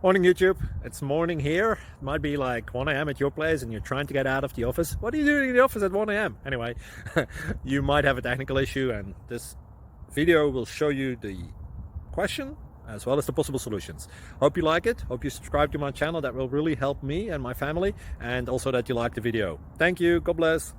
Morning YouTube, it's morning here. It might be like 1 a.m. at your place and you're trying to get out of the office. What are you doing in the office at 1 a.m.? Anyway, you might have a technical issue and this video will show you the question as well as the possible solutions. Hope you like it, hope you subscribe to my channel. That will really help me and my family, and also that you like the video. Thank you, God bless.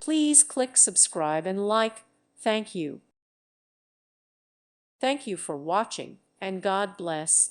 Please click subscribe and like. Thank you. Thank you for watching, and God bless.